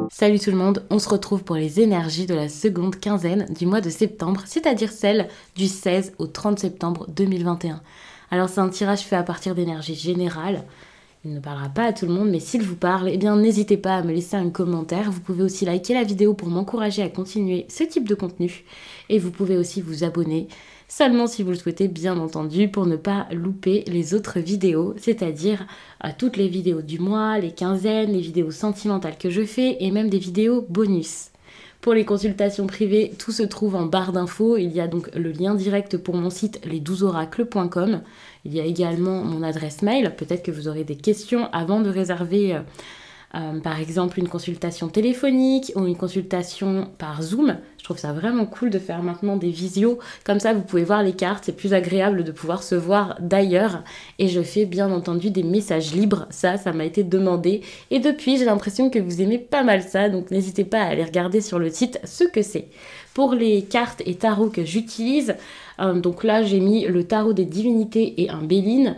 Salut tout le monde, on se retrouve pour les énergies de la seconde quinzaine du mois de septembre, c'est-à-dire celle du 16 au 30 septembre 2021. Alors c'est un tirage fait à partir d'énergie générale, il ne parlera pas à tout le monde, mais s'il vous parle, eh bien n'hésitez pas à me laisser un commentaire. Vous pouvez aussi liker la vidéo pour m'encourager à continuer ce type de contenu. Et vous pouvez aussi vous abonner, seulement si vous le souhaitez bien entendu, pour ne pas louper les autres vidéos, c'est-à-dire toutes les vidéos du mois, les quinzaines, les vidéos sentimentales que je fais et même des vidéos bonus. Pour les consultations privées, tout se trouve en barre d'infos. Il y a donc le lien direct pour mon site les12oracles.com. Il y a également mon adresse mail. Peut-être que vous aurez des questions avant de réserver par exemple une consultation téléphonique ou une consultation par Zoom. Je trouve ça vraiment cool de faire maintenant des visios. Comme ça, vous pouvez voir les cartes. C'est plus agréable de pouvoir se voir d'ailleurs. Et je fais bien entendu des messages libres. Ça m'a été demandé. Et depuis, j'ai l'impression que vous aimez pas mal ça. Donc n'hésitez pas à aller regarder sur le site ce que c'est. Pour les cartes et tarots que j'utilise, donc là, j'ai mis le tarot des divinités et un Béline.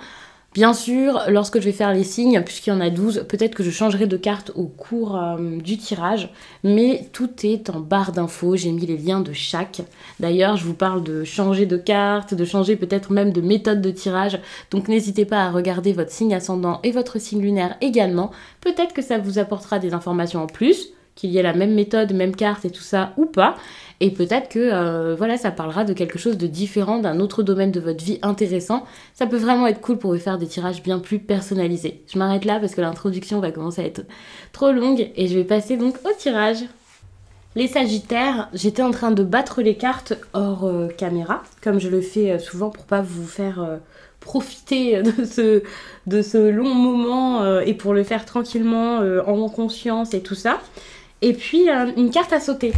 Bien sûr, lorsque je vais faire les signes, puisqu'il y en a 12, peut-être que je changerai de carte au cours du tirage, mais tout est en barre d'infos, j'ai mis les liens de chaque. D'ailleurs, je vous parle de changer de carte, de changer peut-être même de méthode de tirage, donc n'hésitez pas à regarder votre signe ascendant et votre signe lunaire également. Peut-être que ça vous apportera des informations en plus, qu'il y ait la même méthode, même carte et tout ça, ou pas. Et peut-être que voilà, ça parlera de quelque chose de différent, d'un autre domaine de votre vie intéressant. Ça peut vraiment être cool pour vous faire des tirages bien plus personnalisés. Je m'arrête là parce que l'introduction va commencer à être trop longue et je vais passer donc au tirage. Les Sagittaires, j'étais en train de battre les cartes hors caméra, comme je le fais souvent pour pas vous faire profiter de ce long moment et pour le faire tranquillement, en conscience et tout ça. Et puis une carte à sauter.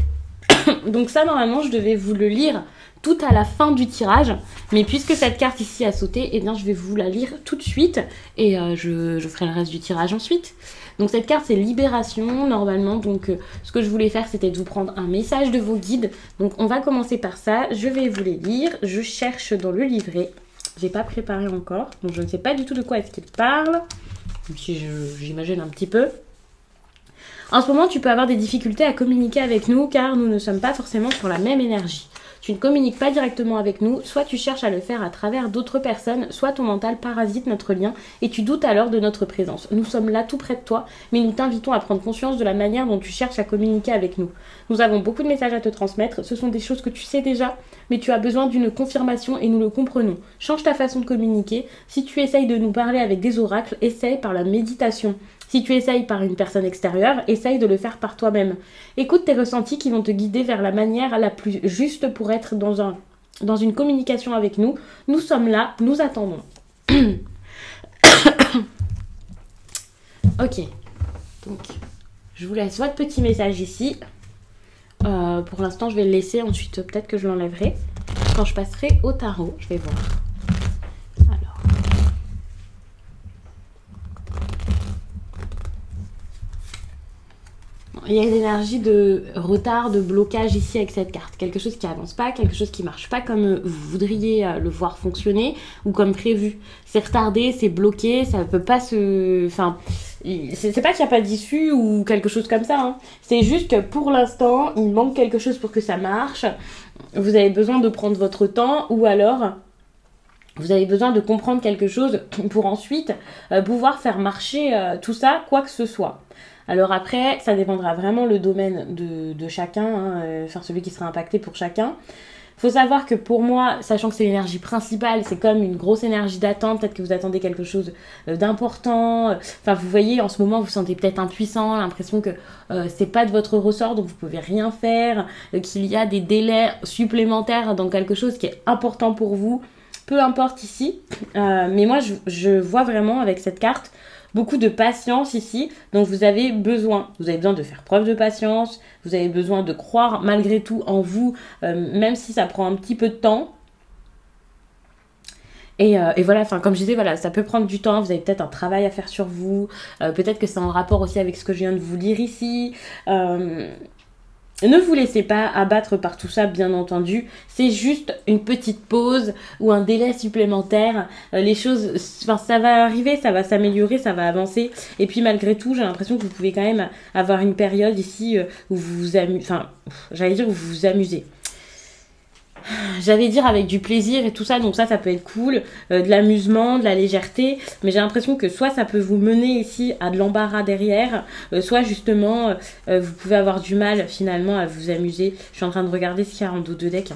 Donc ça, normalement, je devais vous le lire tout à la fin du tirage. Mais puisque cette carte ici a sauté, eh bien, je vais vous la lire tout de suite. Et je ferai le reste du tirage ensuite. Donc cette carte, c'est Libération, normalement. Donc ce que je voulais faire, c'était de vous prendre un message de vos guides. Donc on va commencer par ça. Je vais vous les lire. Je cherche dans le livret. Je n'ai pas préparé encore. Donc je ne sais pas du tout de quoi est-ce qu'il parle. Même si j'imagine un petit peu. En ce moment, tu peux avoir des difficultés à communiquer avec nous car nous ne sommes pas forcément sur la même énergie. Tu ne communiques pas directement avec nous, soit tu cherches à le faire à travers d'autres personnes, soit ton mental parasite notre lien et tu doutes alors de notre présence. Nous sommes là tout près de toi, mais nous t'invitons à prendre conscience de la manière dont tu cherches à communiquer avec nous. Nous avons beaucoup de messages à te transmettre, ce sont des choses que tu sais déjà, mais tu as besoin d'une confirmation et nous le comprenons. Change ta façon de communiquer. Si tu essayes de nous parler avec des oracles, essaye par la méditation. Si tu essayes par une personne extérieure, essaye de le faire par toi-même. Écoute tes ressentis qui vont te guider vers la manière la plus juste pour être dans une communication avec nous. Nous sommes là, nous attendons. Ok, donc je vous laisse votre petit message ici. Pour l'instant, je vais le laisser. Ensuite, peut-être que je l'enlèverai. Quand je passerai au tarot, je vais voir. Il y a une énergie de retard, de blocage ici avec cette carte. Quelque chose qui avance pas, quelque chose qui marche pas comme vous voudriez le voir fonctionner ou comme prévu. C'est retardé, c'est bloqué, ça peut pas se... Enfin, c'est pas qu'il n'y a pas d'issue ou quelque chose comme ça. Hein. C'est juste que pour l'instant, il manque quelque chose pour que ça marche. Vous avez besoin de prendre votre temps ou alors... Vous avez besoin de comprendre quelque chose pour ensuite pouvoir faire marcher tout ça, quoi que ce soit. Alors après, ça dépendra vraiment le domaine de chacun, hein, enfin celui qui sera impacté pour chacun. Il faut savoir que pour moi, sachant que c'est l'énergie principale, c'est comme une grosse énergie d'attente. Peut-être que vous attendez quelque chose d'important. Enfin, vous voyez, en ce moment, vous vous sentez peut-être impuissant, l'impression que c'est pas de votre ressort, donc vous pouvez rien faire, qu'il y a des délais supplémentaires dans quelque chose qui est important pour vous. Peu importe ici, mais moi je vois vraiment avec cette carte beaucoup de patience ici, donc vous avez besoin de faire preuve de patience, vous avez besoin de croire malgré tout en vous, même si ça prend un petit peu de temps. Et voilà, enfin comme je disais, voilà, ça peut prendre du temps, vous avez peut-être un travail à faire sur vous, peut-être que c'est en rapport aussi avec ce que je viens de vous lire ici. Ne vous laissez pas abattre par tout ça, bien entendu. C'est juste une petite pause ou un délai supplémentaire. Les choses, enfin, ça va arriver, ça va s'améliorer, ça va avancer. Et puis malgré tout, j'ai l'impression que vous pouvez quand même avoir une période ici où vous vous amusez. Enfin, j'allais dire où vous vous amusez. J'allais dire avec du plaisir et tout ça, donc ça peut être cool, de l'amusement, de la légèreté, mais j'ai l'impression que soit ça peut vous mener ici à de l'embarras derrière, soit justement vous pouvez avoir du mal finalement à vous amuser. Je suis en train de regarder ce qu'il y a en dos de deck.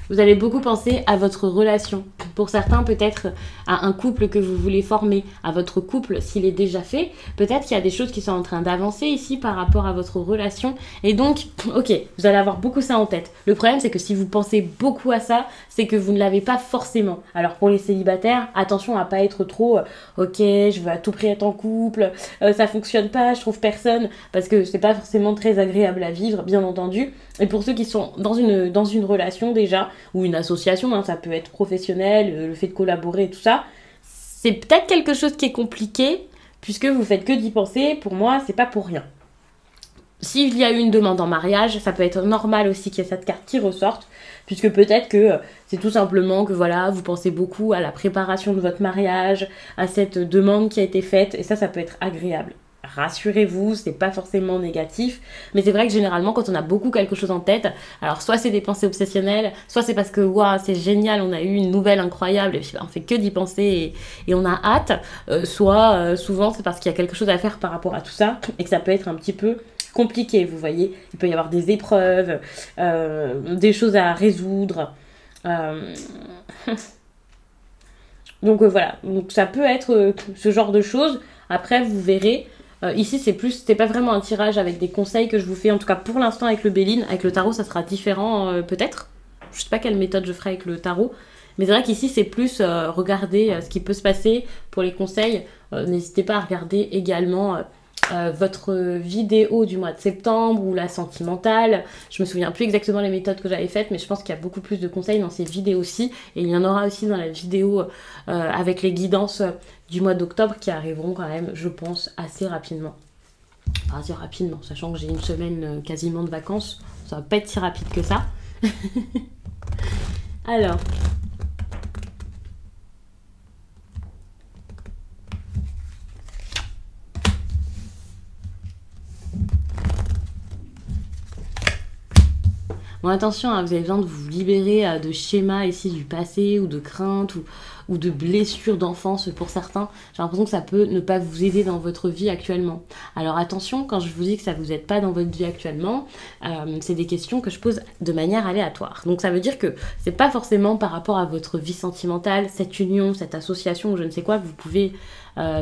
Vous allez beaucoup penser à votre relation. Pour certains, peut-être à un couple que vous voulez former, à votre couple s'il est déjà fait. Peut-être qu'il y a des choses qui sont en train d'avancer ici par rapport à votre relation. Et donc, ok, vous allez avoir beaucoup ça en tête. Le problème, c'est que si vous pensez beaucoup à ça, c'est que vous ne l'avez pas forcément. Alors pour les célibataires, attention à pas être trop ok, je veux à tout prix être en couple, ça fonctionne pas, je trouve personne, parce que c'est pas forcément très agréable à vivre, bien entendu. Et pour ceux qui sont dans une relation déjà, ou une association, hein, ça peut être professionnel, le fait de collaborer et tout ça, c'est peut-être quelque chose qui est compliqué, puisque vous faites que d'y penser. Pour moi, c'est pas pour rien. S'il y a eu une demande en mariage, ça peut être normal aussi qu'il y ait cette carte qui ressorte, puisque peut-être que c'est tout simplement que voilà, vous pensez beaucoup à la préparation de votre mariage, à cette demande qui a été faite, et ça peut être agréable. Rassurez-vous, c'est pas forcément négatif, mais c'est vrai que généralement quand on a beaucoup quelque chose en tête, alors soit c'est des pensées obsessionnelles, soit c'est parce que waouh, c'est génial, on a eu une nouvelle incroyable et puis on fait que d'y penser et on a hâte, soit souvent c'est parce qu'il y a quelque chose à faire par rapport à tout ça et que ça peut être un petit peu compliqué, vous voyez. Il peut y avoir des épreuves, des choses à résoudre. Donc voilà, donc ça peut être ce genre de choses. Après, vous verrez. Ici, c'est pas vraiment un tirage avec des conseils que je vous fais. En tout cas, pour l'instant, avec le Béline. Avec le tarot, ça sera différent, peut-être. Je sais pas quelle méthode je ferai avec le tarot. Mais c'est vrai qu'ici, c'est plus regarder ce qui peut se passer pour les conseils. N'hésitez pas à regarder également votre vidéo du mois de septembre ou la sentimentale. Je me souviens plus exactement les méthodes que j'avais faites, mais je pense qu'il y a beaucoup plus de conseils dans ces vidéos-ci. Et il y en aura aussi dans la vidéo avec les guidances du mois d'octobre qui arriveront quand même, je pense, assez rapidement. Enfin, assez rapidement, sachant que j'ai une semaine quasiment de vacances. Ça va pas être si rapide que ça. Alors... Bon, attention, hein, vous avez besoin de vous libérer de schémas ici du passé ou de craintes ou de blessures d'enfance pour certains. J'ai l'impression que ça peut ne pas vous aider dans votre vie actuellement. Alors attention, quand je vous dis que ça ne vous aide pas dans votre vie actuellement, c'est des questions que je pose de manière aléatoire. Donc ça veut dire que c'est pas forcément par rapport à votre vie sentimentale, cette union, cette association ou je ne sais quoi que vous pouvez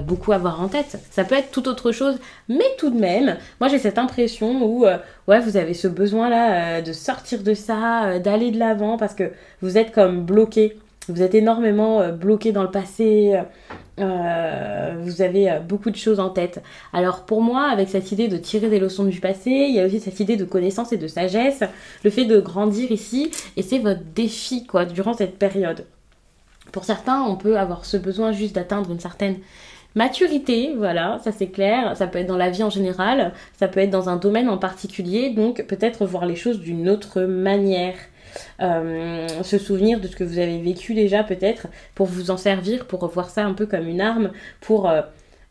beaucoup avoir en tête. Ça peut être tout autre chose, mais tout de même, moi j'ai cette impression où ouais, vous avez ce besoin-là de sortir de ça, d'aller de l'avant parce que vous êtes comme bloqué. Vous êtes énormément bloqué dans le passé, vous avez beaucoup de choses en tête. Alors pour moi, avec cette idée de tirer des leçons du passé, il y a aussi cette idée de connaissance et de sagesse, le fait de grandir ici, et c'est votre défi quoi, durant cette période. Pour certains, on peut avoir ce besoin juste d'atteindre une certaine maturité, voilà, ça c'est clair, ça peut être dans la vie en général, ça peut être dans un domaine en particulier, donc peut-être voir les choses d'une autre manière. Se souvenir de ce que vous avez vécu déjà peut-être pour vous en servir, pour voir ça un peu comme une arme pour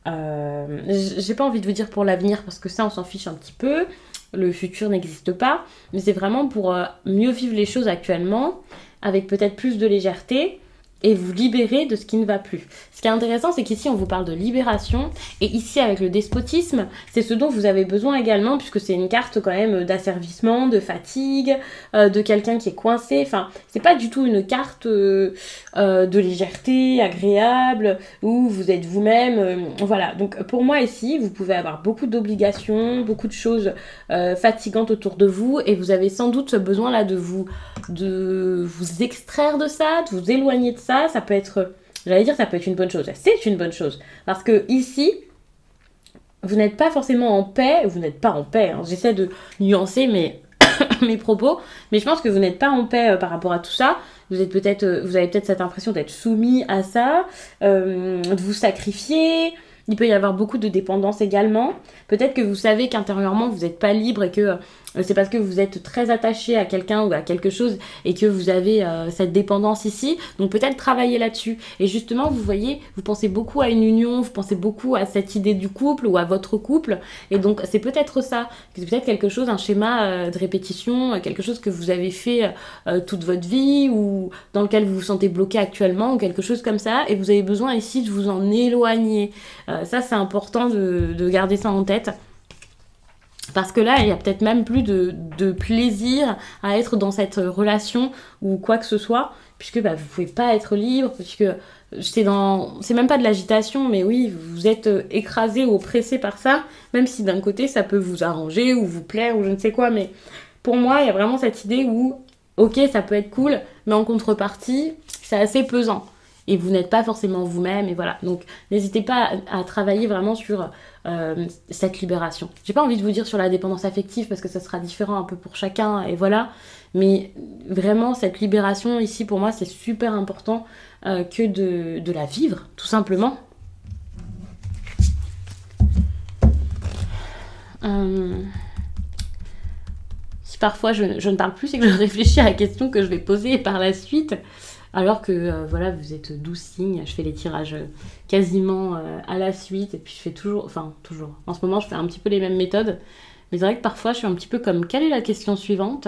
j'ai pas envie de vous dire pour l'avenir parce que ça on s'en fiche un petit peu, le futur n'existe pas, mais c'est vraiment pour mieux vivre les choses actuellement avec peut-être plus de légèreté et vous libérer de ce qui ne va plus. Ce qui est intéressant, c'est qu'ici, on vous parle de libération, et ici, avec le despotisme, c'est ce dont vous avez besoin également, puisque c'est une carte quand même d'asservissement, de fatigue, de quelqu'un qui est coincé, enfin, c'est pas du tout une carte de légèreté, agréable, où vous êtes vous-même, voilà. Donc, pour moi, ici, vous pouvez avoir beaucoup d'obligations, beaucoup de choses fatigantes autour de vous, et vous avez sans doute ce besoin-là de vous extraire de ça, de vous éloigner de ça. Ça peut être, j'allais dire, ça peut être une bonne chose. C'est une bonne chose. Parce que ici, vous n'êtes pas forcément en paix. Vous n'êtes pas en paix. Hein. J'essaie de nuancer mes propos. Mais je pense que vous n'êtes pas en paix par rapport à tout ça. Vous avez peut-être cette impression d'être soumis à ça, de vous sacrifier, Il peut y avoir beaucoup de dépendance également. Peut-être que vous savez qu'intérieurement, vous n'êtes pas libre et que c'est parce que vous êtes très attaché à quelqu'un ou à quelque chose et que vous avez cette dépendance ici. Donc peut-être travailler là-dessus. Et justement, vous voyez, vous pensez beaucoup à une union, vous pensez beaucoup à cette idée du couple ou à votre couple. Et donc c'est peut-être ça. C'est peut-être quelque chose, un schéma de répétition, quelque chose que vous avez fait toute votre vie ou dans lequel vous vous sentez bloqué actuellement ou quelque chose comme ça. Et vous avez besoin ici de vous en éloigner. Ça, c'est important de garder ça en tête. Parce que là, il y a peut-être même plus de plaisir à être dans cette relation ou quoi que ce soit, puisque bah, vous pouvez pas être libre, puisque c'est même pas de l'agitation, mais oui, vous êtes écrasé ou oppressé par ça, même si d'un côté, ça peut vous arranger ou vous plaire ou je ne sais quoi, mais pour moi, il y a vraiment cette idée où, ok, ça peut être cool, mais en contrepartie, c'est assez pesant. Et vous n'êtes pas forcément vous-même, et voilà. Donc, n'hésitez pas à travailler vraiment sur cette libération. J'ai pas envie de vous dire sur la dépendance affective, parce que ça sera différent un peu pour chacun, et voilà. Mais vraiment, cette libération, ici, pour moi, c'est super important que de la vivre, tout simplement. Si parfois je ne parle plus, c'est que je réfléchis à la question que je vais poser par la suite. Alors que voilà, vous êtes 12 signes, je fais les tirages quasiment à la suite, et puis je fais toujours, en ce moment je fais un petit peu les mêmes méthodes, mais c'est vrai que parfois je suis un petit peu comme, quelle est la question suivante ?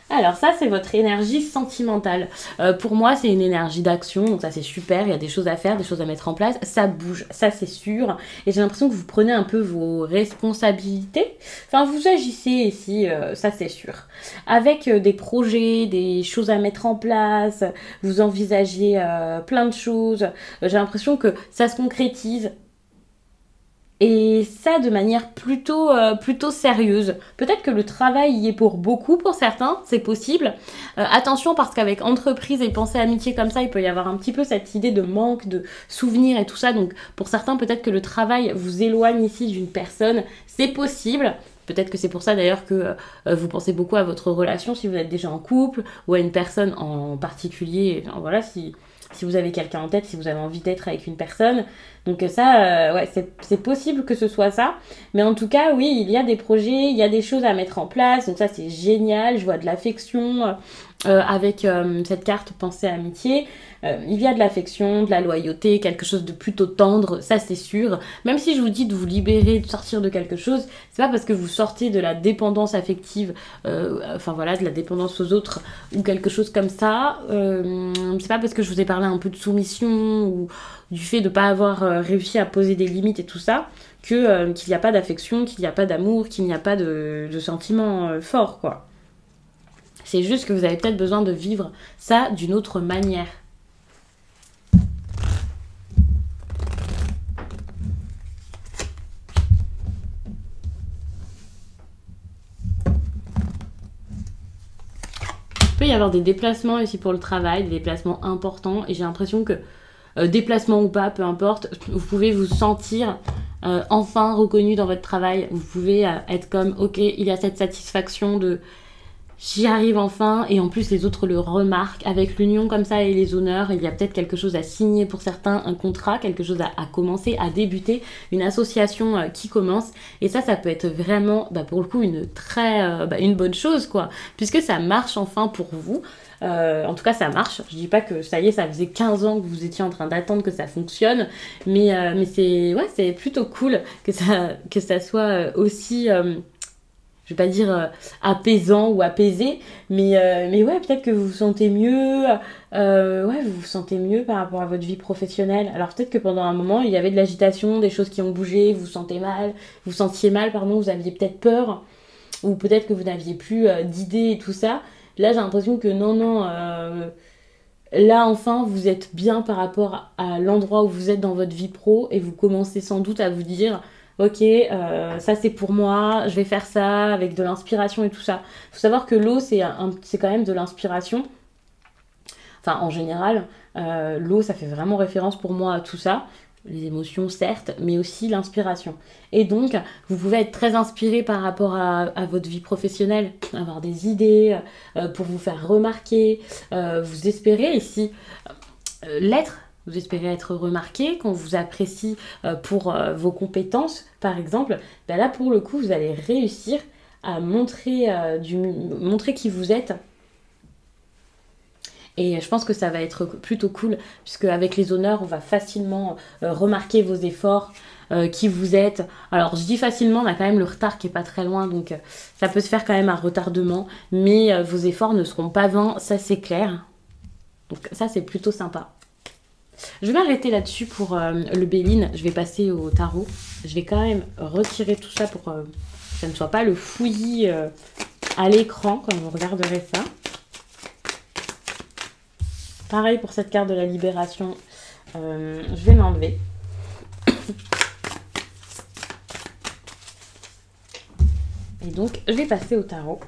Alors ça, c'est votre énergie sentimentale. Pour moi, c'est une énergie d'action, donc ça c'est super, il y a des choses à faire, des choses à mettre en place, ça bouge, ça c'est sûr, et j'ai l'impression que vous prenez un peu vos responsabilités, enfin vous agissez ici, ça c'est sûr, avec des projets, des choses à mettre en place, vous envisagez plein de choses, j'ai l'impression que ça se concrétise. Et ça de manière plutôt sérieuse. Peut-être que le travail y est pour beaucoup, pour certains, c'est possible. Attention parce qu'avec entreprise et pensée amitié comme ça, il peut y avoir un petit peu cette idée de manque, de souvenirs et tout ça. Donc pour certains, peut-être que le travail vous éloigne ici d'une personne. C'est possible. Peut-être que c'est pour ça d'ailleurs que vous pensez beaucoup à votre relation si vous êtes déjà en couple ou à une personne en particulier. Enfin, voilà, si vous avez quelqu'un en tête, si vous avez envie d'être avec une personne. Donc ça, ouais, c'est possible que ce soit ça. Mais en tout cas, oui, il y a des projets, il y a des choses à mettre en place. Donc ça, c'est génial. Je vois de l'affection avec cette carte pensée amitié. Il y a de l'affection, de la loyauté, quelque chose de plutôt tendre, ça c'est sûr. Même si je vous dis de vous libérer, de sortir de quelque chose, c'est pas parce que vous sortez de la dépendance affective, enfin voilà, de la dépendance aux autres ou quelque chose comme ça. C'est pas parce que je vous ai parlé un peu de soumission ou du fait de pas avoir réussi à poser des limites et tout ça qu'il n'y a pas d'affection, qu'il n'y a pas d'amour, qu'il n'y a pas de sentiments forts, quoi. C'est juste que vous avez peut-être besoin de vivre ça d'une autre manière. Il peut y avoir des déplacements ici pour le travail, des déplacements importants, et j'ai l'impression que, déplacement ou pas, peu importe, vous pouvez vous sentir enfin reconnu dans votre travail. Vous pouvez être comme, ok, il y a cette satisfaction de j'y arrive enfin, et en plus les autres le remarquent. Avec l'union comme ça et les honneurs, il y a peut-être quelque chose à signer pour certains, un contrat, quelque chose à commencer, à débuter, une association qui commence, et ça peut être vraiment, pour le coup, une bonne chose, quoi, puisque ça marche enfin pour vous. En tout cas, ça marche. Je dis pas que ça y est, ça faisait 15 ans que vous étiez en train d'attendre que ça fonctionne, mais c'est plutôt cool que ça soit aussi... je vais pas dire apaisant ou apaisé, mais ouais, peut-être que vous vous sentez mieux, vous vous sentez mieux par rapport à votre vie professionnelle. Alors peut-être que pendant un moment, il y avait de l'agitation, des choses qui ont bougé, vous vous sentiez mal, vous aviez peut-être peur, ou peut-être que vous n'aviez plus d'idées et tout ça. Là, j'ai l'impression que non, là, enfin, vous êtes bien par rapport à l'endroit où vous êtes dans votre vie pro, et vous commencez sans doute à vous dire... Ok, ça c'est pour moi, je vais faire ça avec de l'inspiration et tout ça. Faut savoir que l'eau, c'est quand même de l'inspiration. enfin en général, l'eau ça fait vraiment référence pour moi à tout ça. Les émotions certes, mais aussi l'inspiration. Et donc, vous pouvez être très inspiré par rapport à votre vie professionnelle, avoir des idées pour vous faire remarquer. Vous espérez ici l'être, vous espérez être remarqué, qu'on vous apprécie pour vos compétences, par exemple. Ben là, pour le coup, vous allez réussir à montrer qui vous êtes. Et je pense que ça va être plutôt cool, puisque avec les honneurs, on va facilement remarquer vos efforts, qui vous êtes. Alors, je dis facilement, on a quand même le retard qui est pas très loin, donc ça peut se faire quand même à retardement, mais vos efforts ne seront pas vains, ça c'est clair. Donc ça, c'est plutôt sympa. Je vais m'arrêter là-dessus pour le Béline. Je vais passer au tarot. Je vais quand même retirer tout ça pour que ça ne soit pas le fouillis à l'écran quand vous regarderez ça. Pareil pour cette carte de la libération, je vais m'enlever. Et donc, je vais passer au tarot.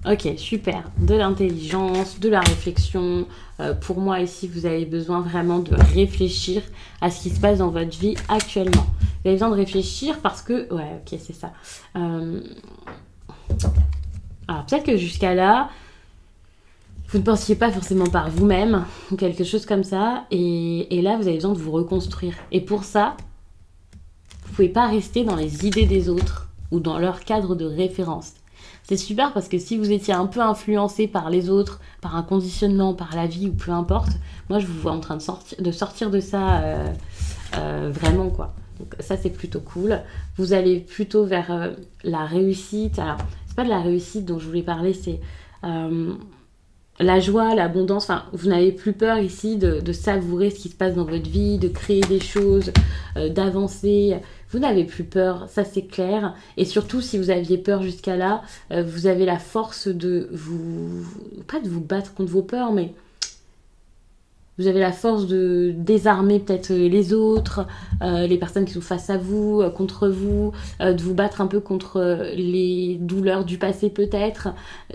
Ok, super. De l'intelligence, de la réflexion. Pour moi, ici, vous avez besoin vraiment de réfléchir à ce qui se passe dans votre vie actuellement. Vous avez besoin de réfléchir parce que... Ouais, ok, c'est ça. Alors, peut-être que jusqu'à là, vous ne pensiez pas forcément par vous-même ou quelque chose comme ça. Et là, vous avez besoin de vous reconstruire. Et pour ça, vous ne pouvez pas rester dans les idées des autres ou dans leur cadre de référence. C'est super parce que si vous étiez un peu influencé par les autres, par un conditionnement, par la vie ou peu importe, moi je vous vois en train de sortir de ça vraiment quoi. Donc ça c'est plutôt cool. Vous allez plutôt vers la réussite. Alors c'est pas de la réussite dont je voulais parler, c'est la joie, l'abondance. Enfin vous n'avez plus peur ici de savourer ce qui se passe dans votre vie, de créer des choses, d'avancer. Vous n'avez plus peur, ça c'est clair. Et surtout, si vous aviez peur jusqu'à là, vous avez la force de vous... Pas de vous battre contre vos peurs, mais... Vous avez la force de désarmer peut-être les autres, les personnes qui sont face à vous, contre vous, de vous battre un peu contre les douleurs du passé peut-être.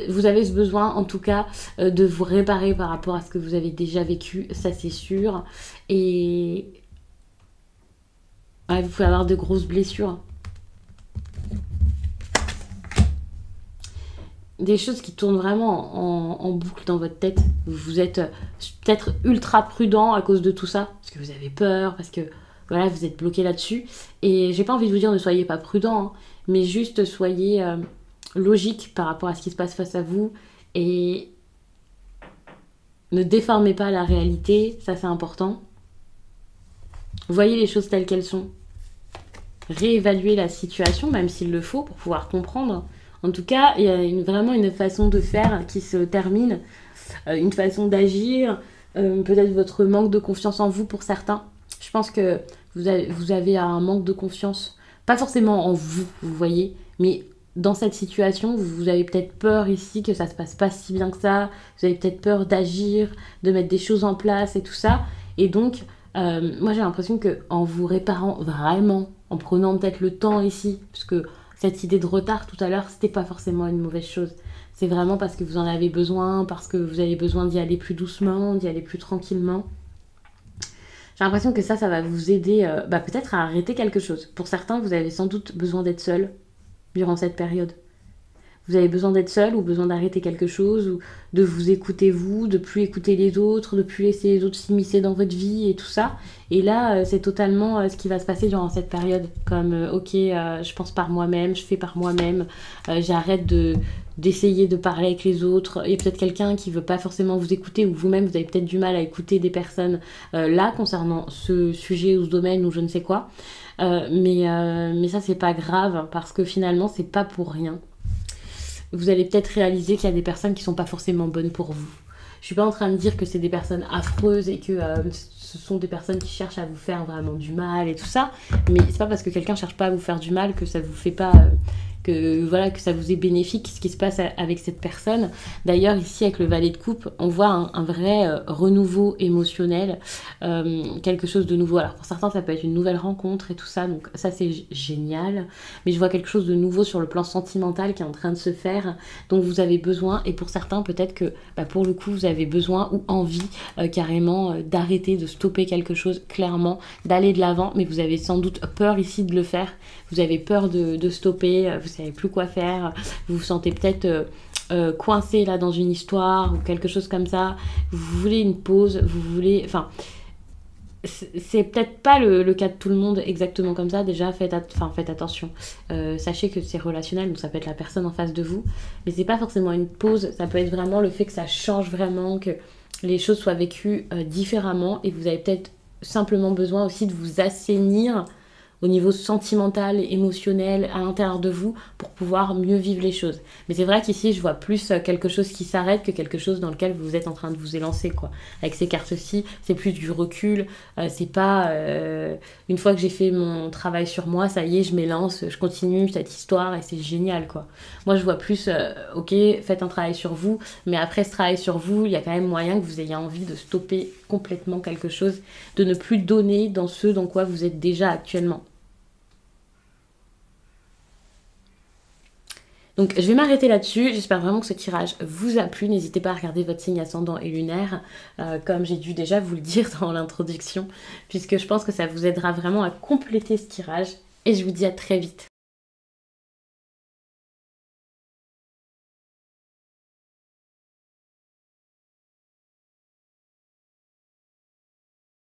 Vous avez ce besoin en tout cas de vous réparer par rapport à ce que vous avez déjà vécu, ça c'est sûr. Et... Ouais, vous pouvez avoir de grosses blessures. Des choses qui tournent vraiment en boucle dans votre tête. Vous êtes peut-être ultra prudent à cause de tout ça, parce que vous avez peur, parce que voilà, vous êtes bloqué là-dessus. Et j'ai pas envie de vous dire ne soyez pas prudent, hein, mais juste soyez logique par rapport à ce qui se passe face à vous et ne déformez pas la réalité, ça c'est important. Voyez les choses telles qu'elles sont. Réévaluer la situation, même s'il le faut, pour pouvoir comprendre. En tout cas, il y a vraiment une façon de faire qui se termine, une façon d'agir, peut-être votre manque de confiance en vous pour certains. Je pense que vous avez un manque de confiance, pas forcément en vous, vous voyez, mais dans cette situation, vous avez peut-être peur ici que ça se passe pas si bien que ça, vous avez peut-être peur d'agir, de mettre des choses en place et tout ça, et donc... moi j'ai l'impression que en vous réparant vraiment, en prenant peut-être le temps ici, parce que cette idée de retard tout à l'heure, c'était pas forcément une mauvaise chose. C'est vraiment parce que vous en avez besoin, parce que vous avez besoin d'y aller plus doucement, d'y aller plus tranquillement. J'ai l'impression que ça va vous aider peut-être à arrêter quelque chose. Pour certains, vous avez sans doute besoin d'être seul durant cette période. Vous avez besoin d'être seul ou besoin d'arrêter quelque chose ou de vous écouter vous, de plus écouter les autres, de plus laisser les autres s'immiscer dans votre vie et tout ça. Et là, c'est totalement ce qui va se passer durant cette période. Comme, je pense par moi-même, je fais par moi-même, j'arrête d'essayer de parler avec les autres. Il y a peut-être quelqu'un qui veut pas forcément vous écouter ou vous-même, vous avez peut-être du mal à écouter des personnes là concernant ce sujet ou ce domaine ou je ne sais quoi. Mais ça, c'est pas grave parce que finalement, c'est pas pour rien. Vous allez peut-être réaliser qu'il y a des personnes qui sont pas forcément bonnes pour vous. Je suis pas en train de dire que c'est des personnes affreuses et que ce sont des personnes qui cherchent à vous faire vraiment du mal et tout ça, mais c'est pas parce que quelqu'un cherche pas à vous faire du mal que ça vous fait pas que voilà, que ça vous est bénéfique, ce qui se passe avec cette personne. D'ailleurs, ici, avec le valet de coupe, on voit un vrai renouveau émotionnel, quelque chose de nouveau. Alors, pour certains, ça peut être une nouvelle rencontre et tout ça, donc ça, c'est génial. Mais je vois quelque chose de nouveau sur le plan sentimental qui est en train de se faire, dont vous avez besoin. Et pour certains, peut-être que, pour le coup, vous avez besoin ou envie carrément d'arrêter, de stopper quelque chose, clairement, d'aller de l'avant. Mais vous avez sans doute peur ici de le faire. Vous avez peur de stopper, vous savez plus quoi faire, vous vous sentez peut-être coincé là dans une histoire ou quelque chose comme ça, vous voulez une pause, vous voulez... Enfin, c'est peut-être pas le cas de tout le monde exactement comme ça. Déjà, faites attention. Sachez que c'est relationnel, donc ça peut être la personne en face de vous, mais c'est pas forcément une pause, ça peut être vraiment le fait que ça change vraiment, que les choses soient vécues différemment, et vous avez peut-être simplement besoin aussi de vous assainir au niveau sentimental, émotionnel, à l'intérieur de vous, pour pouvoir mieux vivre les choses. Mais c'est vrai qu'ici, je vois plus quelque chose qui s'arrête que quelque chose dans lequel vous êtes en train de vous élancer, quoi. Avec ces cartes-ci, c'est plus du recul, c'est pas une fois que j'ai fait mon travail sur moi, ça y est, je m'élance, je continue cette histoire et c'est génial, quoi. Moi, je vois plus, ok, faites un travail sur vous, mais après ce travail sur vous, il y a quand même moyen que vous ayez envie de stopper complètement quelque chose, de ne plus donner dans ce dans quoi vous êtes déjà actuellement. Donc je vais m'arrêter là-dessus, j'espère vraiment que ce tirage vous a plu, n'hésitez pas à regarder votre signe ascendant et lunaire, comme j'ai dû déjà vous le dire dans l'introduction, puisque je pense que ça vous aidera vraiment à compléter ce tirage, et je vous dis à très vite.